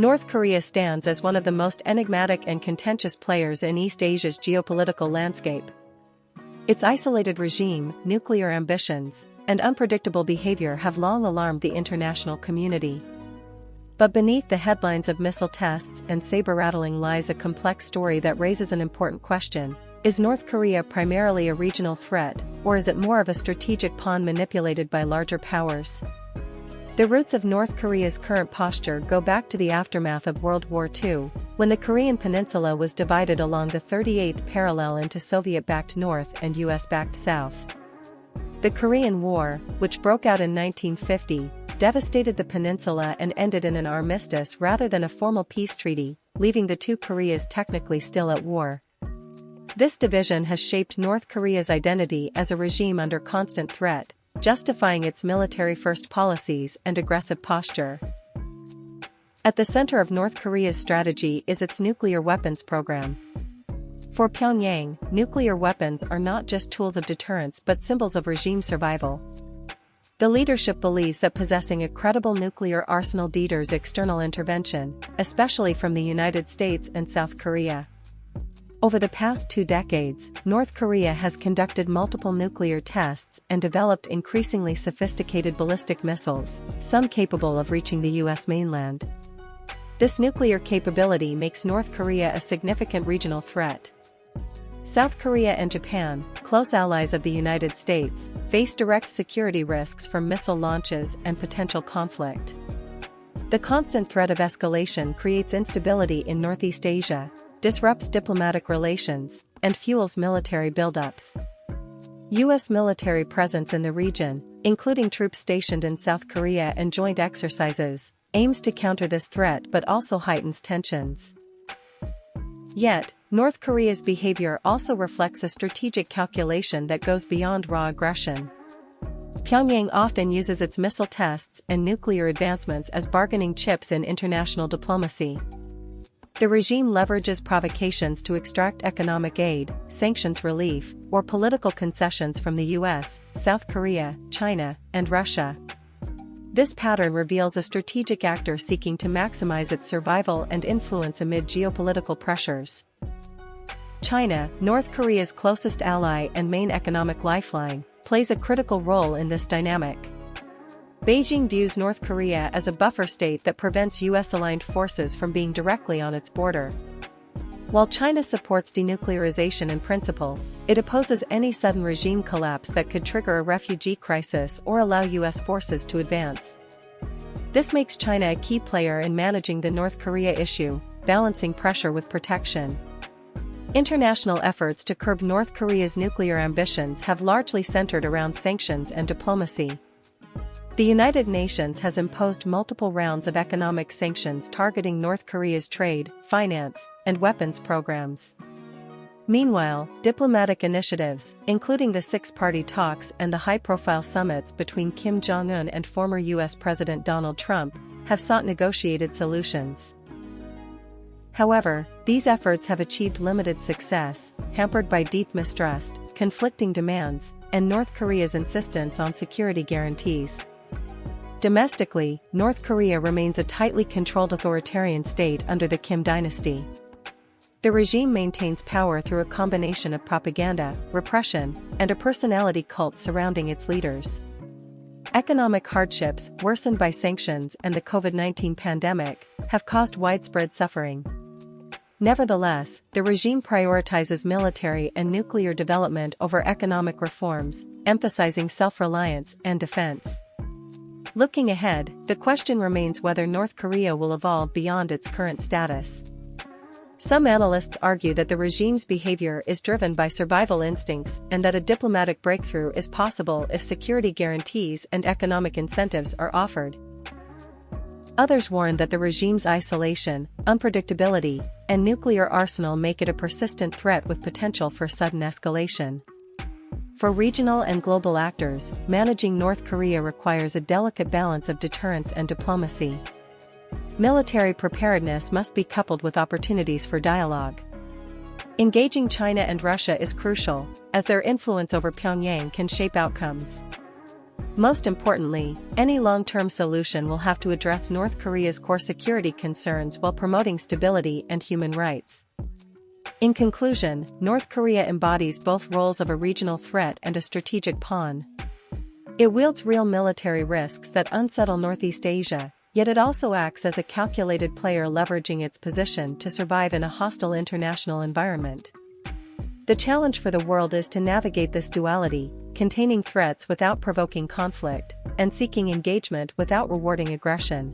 North Korea stands as one of the most enigmatic and contentious players in East Asia's geopolitical landscape. Its isolated regime, nuclear ambitions, and unpredictable behavior have long alarmed the international community. But beneath the headlines of missile tests and saber-rattling lies a complex story that raises an important question: is North Korea primarily a regional threat, or is it more of a strategic pawn manipulated by larger powers? The roots of North Korea's current posture go back to the aftermath of World War II, when the Korean Peninsula was divided along the 38th parallel into Soviet-backed North and US-backed South. The Korean War, which broke out in 1950, devastated the peninsula and ended in an armistice rather than a formal peace treaty, leaving the two Koreas technically still at war. This division has shaped North Korea's identity as a regime under constant threat, justifying its military-first policies and aggressive posture. At the center of North Korea's strategy is its nuclear weapons program. For Pyongyang, nuclear weapons are not just tools of deterrence but symbols of regime survival. The leadership believes that possessing a credible nuclear arsenal deters external intervention, especially from the United States and South Korea. Over the past 2 decades, North Korea has conducted multiple nuclear tests and developed increasingly sophisticated ballistic missiles, some capable of reaching the US mainland. This nuclear capability makes North Korea a significant regional threat. South Korea and Japan, close allies of the United States, face direct security risks from missile launches and potential conflict. The constant threat of escalation creates instability in Northeast Asia, disrupts diplomatic relations, and fuels military buildups. U.S. military presence in the region, including troops stationed in South Korea and joint exercises, aims to counter this threat but also heightens tensions. Yet, North Korea's behavior also reflects a strategic calculation that goes beyond raw aggression. Pyongyang often uses its missile tests and nuclear advancements as bargaining chips in international diplomacy. The regime leverages provocations to extract economic aid, sanctions relief, or political concessions from the US, South Korea, China, and Russia. This pattern reveals a strategic actor seeking to maximize its survival and influence amid geopolitical pressures. China, North Korea's closest ally and main economic lifeline, plays a critical role in this dynamic. Beijing views North Korea as a buffer state that prevents US-aligned forces from being directly on its border. While China supports denuclearization in principle, it opposes any sudden regime collapse that could trigger a refugee crisis or allow US forces to advance. This makes China a key player in managing the North Korea issue, balancing pressure with protection. International efforts to curb North Korea's nuclear ambitions have largely centered around sanctions and diplomacy. The United Nations has imposed multiple rounds of economic sanctions targeting North Korea's trade, finance, and weapons programs. Meanwhile, diplomatic initiatives, including the six-party talks and the high-profile summits between Kim Jong-un and former U.S. President Donald Trump, have sought negotiated solutions. However, these efforts have achieved limited success, hampered by deep mistrust, conflicting demands, and North Korea's insistence on security guarantees. Domestically, North Korea remains a tightly controlled authoritarian state under the Kim dynasty. The regime maintains power through a combination of propaganda, repression, and a personality cult surrounding its leaders. Economic hardships, worsened by sanctions and the COVID-19 pandemic, have caused widespread suffering. Nevertheless, the regime prioritizes military and nuclear development over economic reforms, emphasizing self-reliance and defense. Looking ahead, the question remains whether North Korea will evolve beyond its current status. Some analysts argue that the regime's behavior is driven by survival instincts and that a diplomatic breakthrough is possible if security guarantees and economic incentives are offered. Others warn that the regime's isolation, unpredictability, and nuclear arsenal make it a persistent threat with potential for sudden escalation. For regional and global actors, managing North Korea requires a delicate balance of deterrence and diplomacy. Military preparedness must be coupled with opportunities for dialogue. Engaging China and Russia is crucial, as their influence over Pyongyang can shape outcomes. Most importantly, any long-term solution will have to address North Korea's core security concerns while promoting stability and human rights. In conclusion, North Korea embodies both roles of a regional threat and a strategic pawn. It wields real military risks that unsettle Northeast Asia, yet it also acts as a calculated player leveraging its position to survive in a hostile international environment. The challenge for the world is to navigate this duality, containing threats without provoking conflict, and seeking engagement without rewarding aggression.